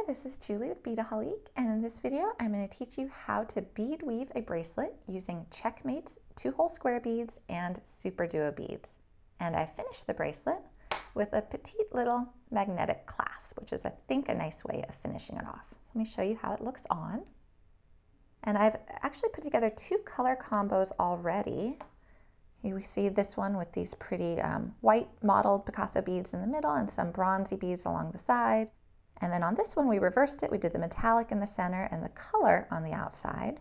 this is Julie with Beadaholique, and in this video I'm going to teach you how to bead weave a bracelet using CzechMates 2-hole square beads and SuperDuo beads. And I finished the bracelet with a petite little magnetic clasp, which is I think a nice way of finishing it off. So let me show you how it looks on. And I've actually put together 2 color combos already. Here we see this one with these pretty white mottled Picasso beads in the middle and some bronzy beads along the side. And then on this one, we reversed it. We did the metallic in the center and the color on the outside.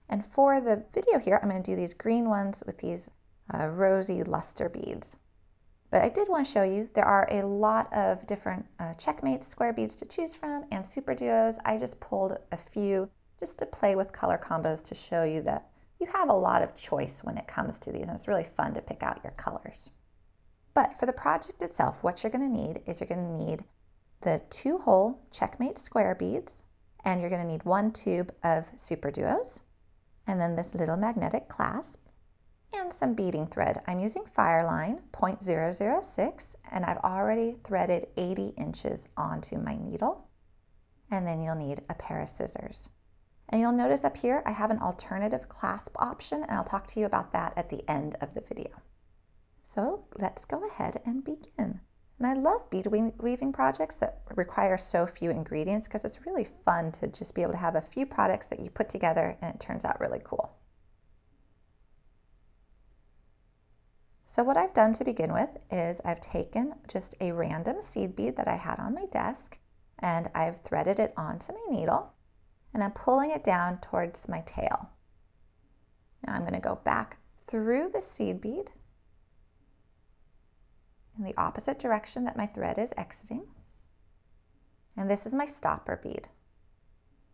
And for the video here, I'm going to do these green ones with these rosy luster beads. But I did want to show you, there are a lot of different CzechMates square beads to choose from and SuperDuos. I just pulled a few just to play with color combos to show you that you have a lot of choice when it comes to these, and it's really fun to pick out your colors. But for the project itself, what you're going to need is you're going to need the 2-hole CzechMates square beads, and you're going to need 1 tube of SuperDuos, and then this little magnetic clasp, and some beading thread. I'm using FireLine 0.006, and I've already threaded 80 inches onto my needle. And then you'll need a pair of scissors. And you'll notice up here I have an alternative clasp option, and I'll talk to you about that at the end of the video. So let's go ahead and begin. And I love bead weaving projects that require so few ingredients because it's really fun to just be able to have a few products that you put together and it turns out really cool. So what I've done to begin with is I've taken just a random seed bead that I had on my desk and I've threaded it onto my needle and I'm pulling it down towards my tail. Now I'm going to go back through the seed bead in the opposite direction that my thread is exiting. And this is my stopper bead.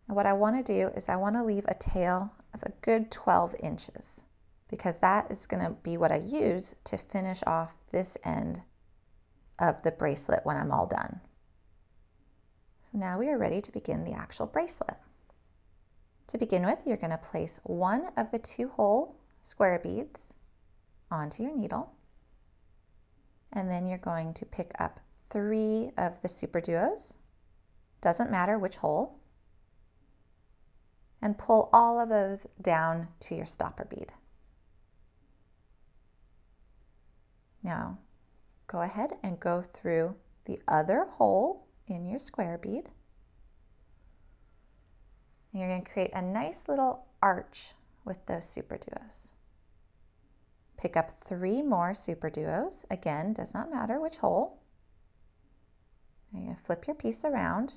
And what I want to do is I want to leave a tail of a good 12 inches because that is going to be what I use to finish off this end of the bracelet when I'm all done. So now we are ready to begin the actual bracelet. To begin with, you're going to place 1 of the 2-hole square beads onto your needle. And then you're going to pick up 3 of the SuperDuos, doesn't matter which hole, and pull all of those down to your stopper bead. Now, go ahead and go through the other hole in your square bead. And you're going to create a nice little arch with those SuperDuos. Pick up 3 more SuperDuos. Again, does not matter which hole. You're going to flip your piece around.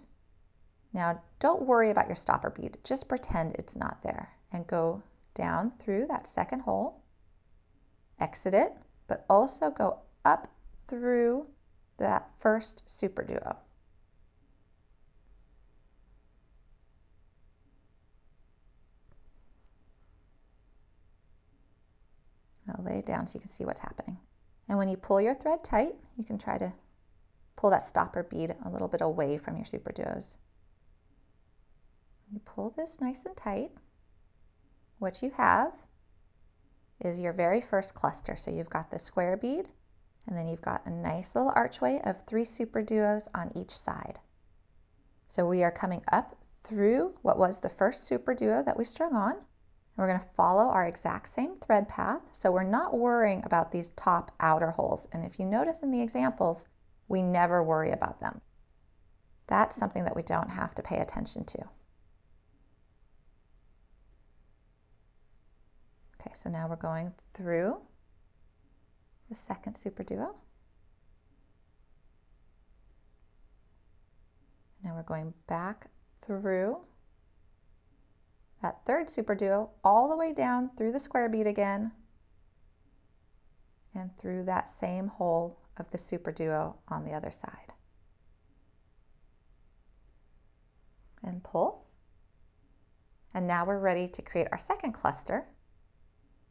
Now, don't worry about your stopper bead. Just pretend it's not there and go down through that second hole. Exit it, but also go up through that first SuperDuo. I'll lay it down so you can see what's happening. And when you pull your thread tight, you can try to pull that stopper bead a little bit away from your SuperDuos. You pull this nice and tight. What you have is your very first cluster. So you've got the square bead, and then you've got a nice little archway of 3 SuperDuos on each side. So we are coming up through what was the first SuperDuo that we strung on. We're going to follow our exact same thread path, so we're not worrying about these top outer holes. And if you notice in the examples, we never worry about them. That's something that we don't have to pay attention to. Okay, so now we're going through the second SuperDuo. Now we're going back through that third SuperDuo all the way down through the square bead again and through that same hole of the SuperDuo on the other side. And pull. And now we're ready to create our second cluster.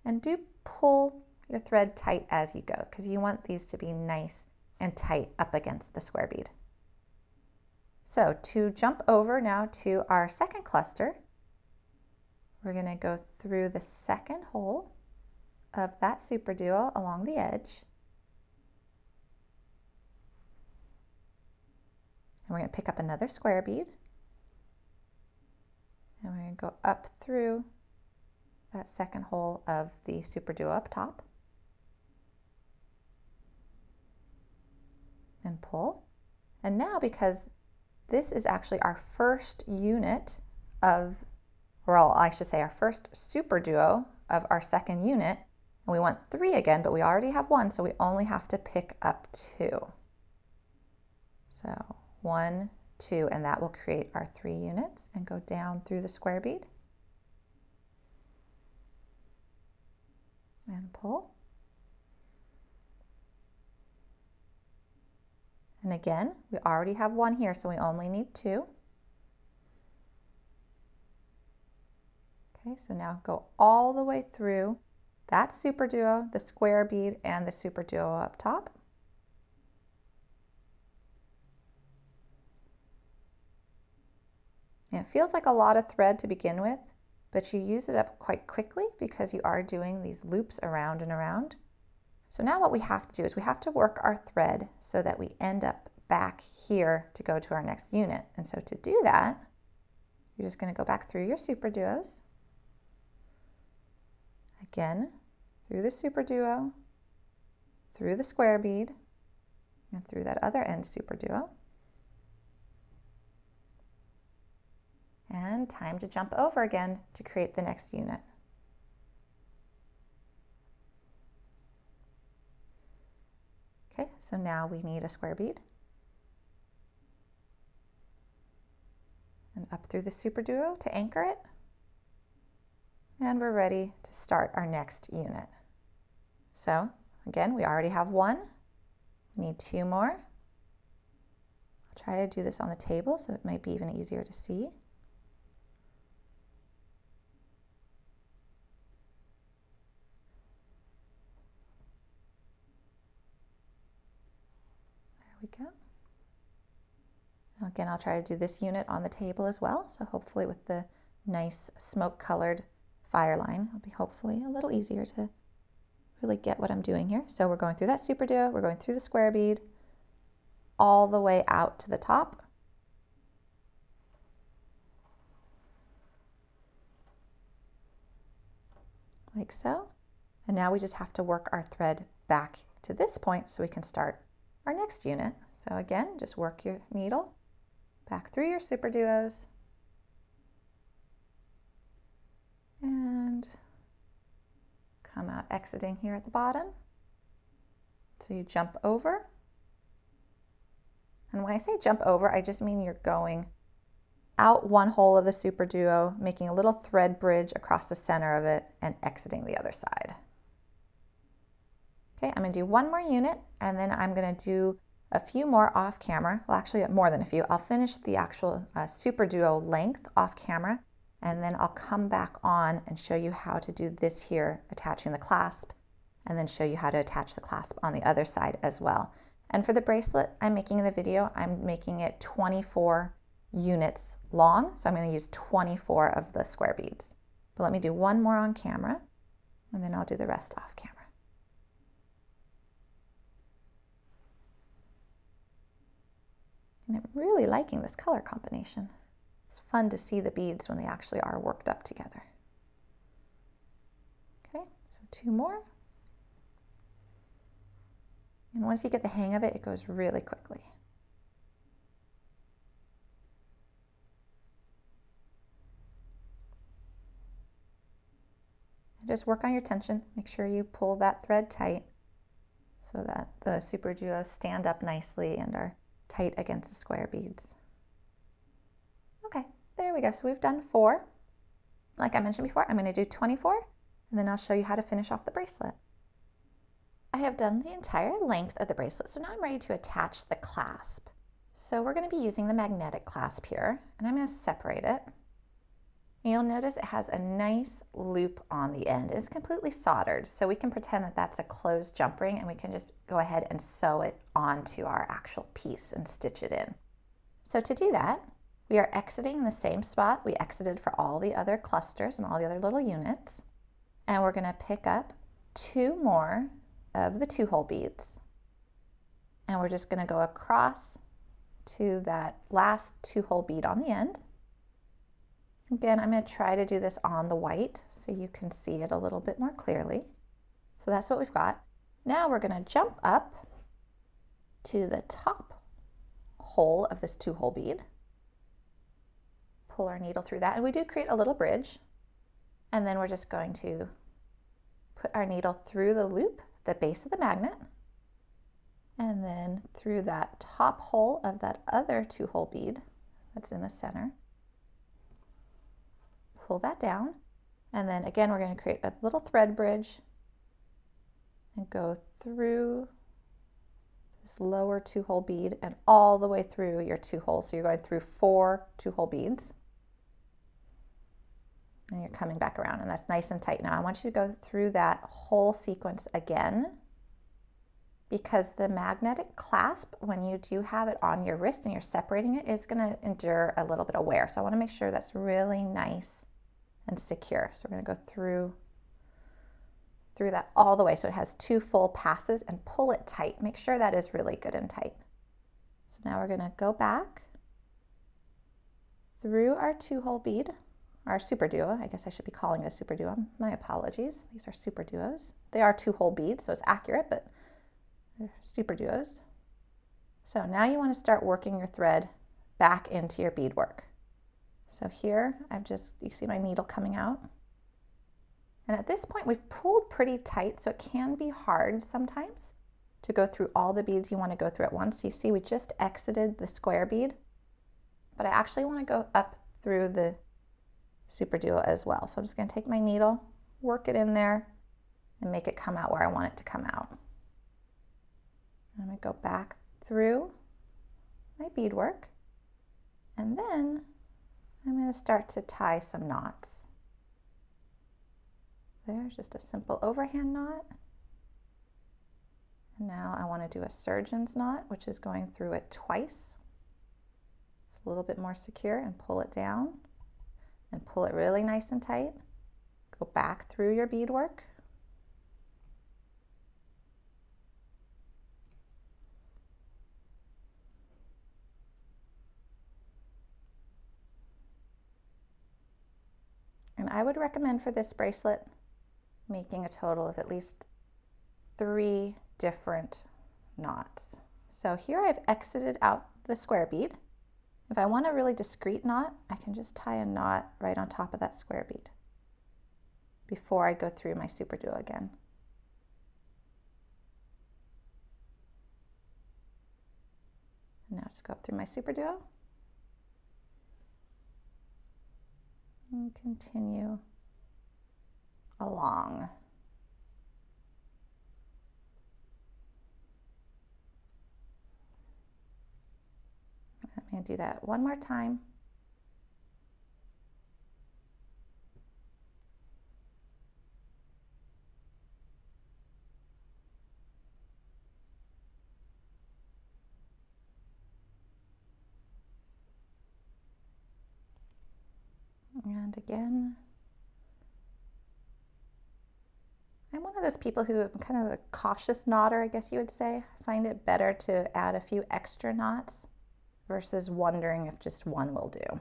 And do pull your thread tight as you go because you want these to be nice and tight up against the square bead. So to jump over now to our second cluster, we're going to go through the second hole of that SuperDuo along the edge And we're going to pick up another square bead. And we're going to go up through that second hole of the SuperDuo up top. And pull. And now, because this is actually our first unit of, well, I should say our first SuperDuo of our second unit, and we want 3 again, but we already have 1, so we only have to pick up 2. So 1, 2, and that will create our 3 units, and go down through the square bead and pull. And again, we already have 1 here, so we only need 2. Okay, so now go all the way through that SuperDuo, the square bead, and the SuperDuo up top. And it feels like a lot of thread to begin with, but you use it up quite quickly because you are doing these loops around and around. So now what we have to do is we have to work our thread so that we end up back here to go to our next unit. And so to do that, you're just going to go back through your SuperDuos. Again, through the SuperDuo, through the square bead, and through that other end SuperDuo. And time to jump over again to create the next unit. Okay, so now we need a square bead. And up through the SuperDuo to anchor it. And we're ready to start our next unit. So again, we already have 1. We need 2 more. I'll try to do this on the table so it might be even easier to see. There we go. Again, I'll try to do this unit on the table as well. So hopefully with the nice smoke colored FireLine, it'll be hopefully a little easier to really get what I'm doing here. So we're going through that SuperDuo, we're going through the square bead, all the way out to the top. Like so. And now we just have to work our thread back to this point so we can start our next unit. So again, just work your needle back through your SuperDuos and come out exiting here at the bottom. So you jump over. And when I say jump over, I just mean you're going out one hole of the SuperDuo, making a little thread bridge across the center of it and exiting the other side. Okay, I'm going to do one more unit and then I'm going to do a few more off camera. Well, actually more than a few. I'll finish the actual SuperDuo length off camera and then I'll come back on and show you how to do this here, attaching the clasp, and then show you how to attach the clasp on the other side as well. And for the bracelet I'm making in the video, I'm making it 24 units long, so I'm going to use 24 of the square beads. But let me do one more on camera and then I'll do the rest off camera. And I'm really liking this color combination. It's fun to see the beads when they actually are worked up together. Okay, so 2 more. And once you get the hang of it, it goes really quickly. And just work on your tension. Make sure you pull that thread tight so that the SuperDuos stand up nicely and are tight against the square beads. Okay, there we go. So we've done 4. Like I mentioned before, I'm going to do 24 and then I'll show you how to finish off the bracelet. I have done the entire length of the bracelet, so now I'm ready to attach the clasp. So we're going to be using the magnetic clasp here, and I'm going to separate it. And you'll notice it has a nice loop on the end. It's completely soldered, so we can pretend that that's a closed jump ring and we can just go ahead and sew it onto our actual piece and stitch it in. So to do that, we are exiting the same spot we exited for all the other clusters and all the other little units. And we're going to pick up 2 more of the 2-hole beads. And we're just going to go across to that last 2-hole bead on the end. Again, I'm going to try to do this on the white so you can see it a little bit more clearly. So that's what we've got. Now we're going to jump up to the top hole of this 2-hole bead. Pull our needle through that, and we do create a little bridge. And then we're just going to put our needle through the loop, the base of the magnet, and then through that top hole of that other 2-hole bead that's in the center. Pull that down, and then again we're going to create a little thread bridge and go through this lower 2-hole bead and all the way through your 2 holes. So you're going through 4 2-hole beads. And you're coming back around, and that's nice and tight. Now I want you to go through that whole sequence again, because the magnetic clasp, when you do have it on your wrist and you're separating it, is going to endure a little bit of wear. So I want to make sure that's really nice and secure. So we're going to go through that all the way so it has 2 full passes, and pull it tight. Make sure that is really good and tight. So now we're going to go back through our 2-hole bead, our SuperDuo. I guess I should be calling it a SuperDuo. My apologies. These are SuperDuos. They are 2-hole beads, so it's accurate, but they're SuperDuos. So now you want to start working your thread back into your beadwork. So here you see my needle coming out. And at this point we've pulled pretty tight, so it can be hard sometimes to go through all the beads you want to go through at once. You see we just exited the square bead, but I actually want to go up through the SuperDuo as well. So I'm just going to take my needle, work it in there, and make it come out where I want it to come out. I'm going to go back through my beadwork, and then I'm going to start to tie some knots. There's just a simple overhand knot. And now I want to do a surgeon's knot, which is going through it twice. It's a little bit more secure, and pull it down and pull it really nice and tight. Go back through your beadwork. And I would recommend for this bracelet making a total of at least 3 different knots. So here I've exited out the square bead. If I want a really discreet knot, I can just tie a knot right on top of that square bead before I go through my SuperDuo again. And now just go up through my SuperDuo and continue along. I'm going to do that one more time. And again. I'm one of those people who am kind of a cautious knotter, I guess you would say. I find it better to add a few extra knots versus wondering if just one will do.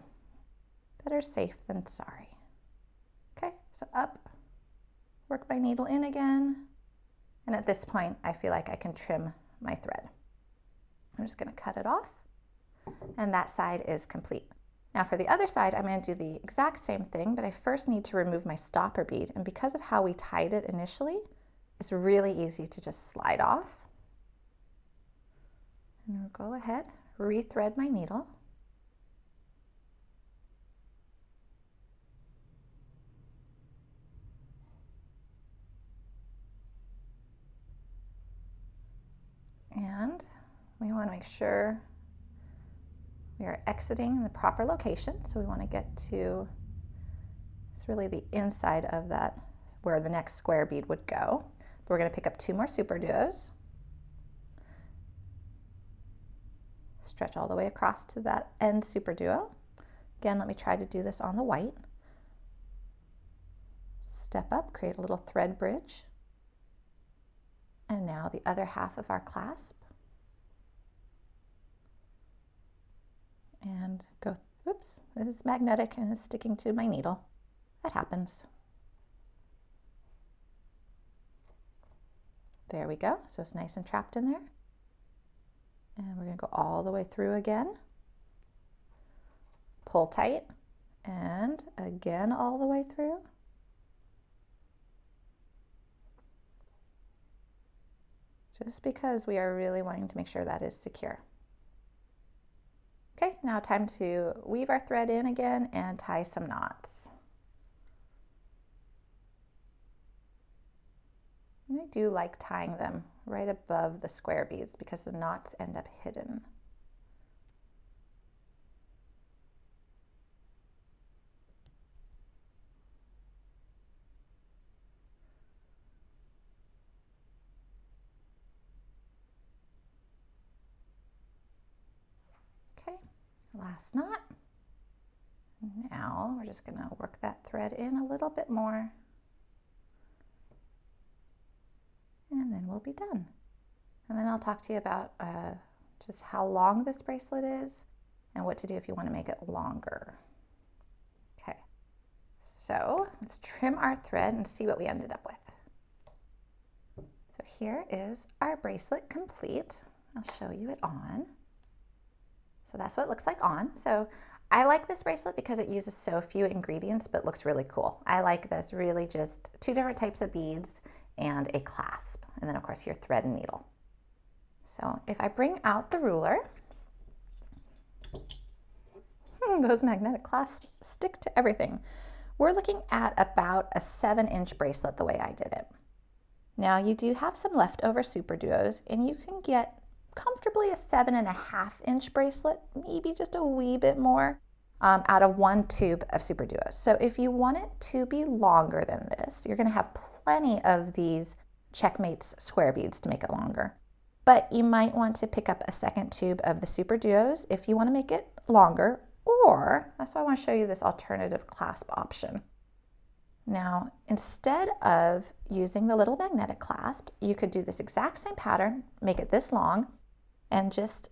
Better safe than sorry. Okay, so up, work my needle in again, and at this point I feel like I can trim my thread. I'm just going to cut it off, and that side is complete. Now for the other side, I'm going to do the exact same thing, but I first need to remove my stopper bead, and because of how we tied it initially, it's really easy to just slide off. And I'll go ahead, rethread my needle. And we want to make sure we are exiting in the proper location. So we want to get to, it's really the inside of that where the next square bead would go. But we're going to pick up 2 more SuperDuos. Stretch all the way across to that end SuperDuo. Again, let me try to do this on the white. Step up, create a little thread bridge. And now the other half of our clasp. and go, oops, this is magnetic and it's sticking to my needle. That happens. There we go. So it's nice and trapped in there. And we're going to go all the way through again. Pull tight and again all the way through. Just because we are really wanting to make sure that is secure. Okay, now time to weave our thread in again and tie some knots. And I do like tying them right above the square beads because the knots end up hidden. Okay, last knot. Now we're just going to work that thread in a little bit more. And then we'll be done. And then I'll talk to you about just how long this bracelet is and what to do if you want to make it longer. Okay, so let's trim our thread and see what we ended up with. So here is our bracelet complete. I'll show you it on. So that's what it looks like on. So I like this bracelet because it uses so few ingredients but looks really cool. I like this really just 2 different types of beads and a clasp, and then of course your thread and needle. So if I bring out the ruler, those magnetic clasps stick to everything. We're looking at about a 7-inch bracelet the way I did it. Now you do have some leftover SuperDuos and you can get comfortably a 7.5-inch bracelet, maybe just a wee bit more, out of 1 tube of SuperDuos. So if you want it to be longer than this, you're going to have plenty of these CzechMates square beads to make it longer. But you might want to pick up a 2nd tube of the SuperDuos if you want to make it longer, or that's why I want to show you this alternative clasp option. Now, instead of using the little magnetic clasp, you could do this exact same pattern, make it this long, and just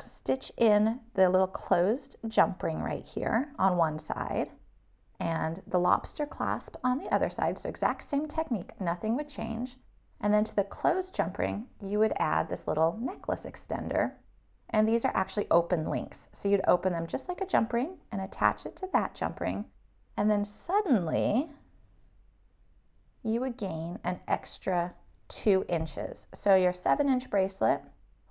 stitch in the little closed jump ring right here on one side and the lobster clasp on the other side. So exact same technique, nothing would change. And then to the closed jump ring, you would add this little necklace extender. And these are actually open links. So you'd open them just like a jump ring and attach it to that jump ring. And then suddenly you would gain an extra 2 inches. So your 7-inch bracelet,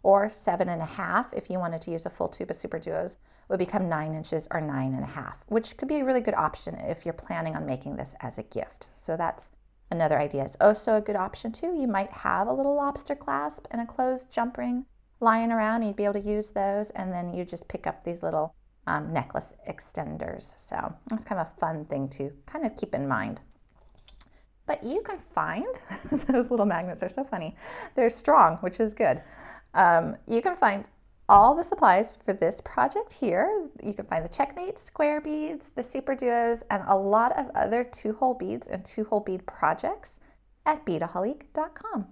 or 7.5 if you wanted to use a full tube of SuperDuos, would become 9 inches or 9.5, which could be a really good option if you're planning on making this as a gift. So that's another idea. It's also a good option too. You might have a little lobster clasp and a closed jump ring lying around. You'd be able to use those, and then you just pick up these little necklace extenders. So that's kind of a fun thing to kind of keep in mind. But you can find, those little magnets are so funny. They're strong, which is good. You can find all the supplies for this project here. You can find the CzechMates square beads, the SuperDuos, and a lot of other 2-hole beads and 2-hole bead projects at Beadaholique.com.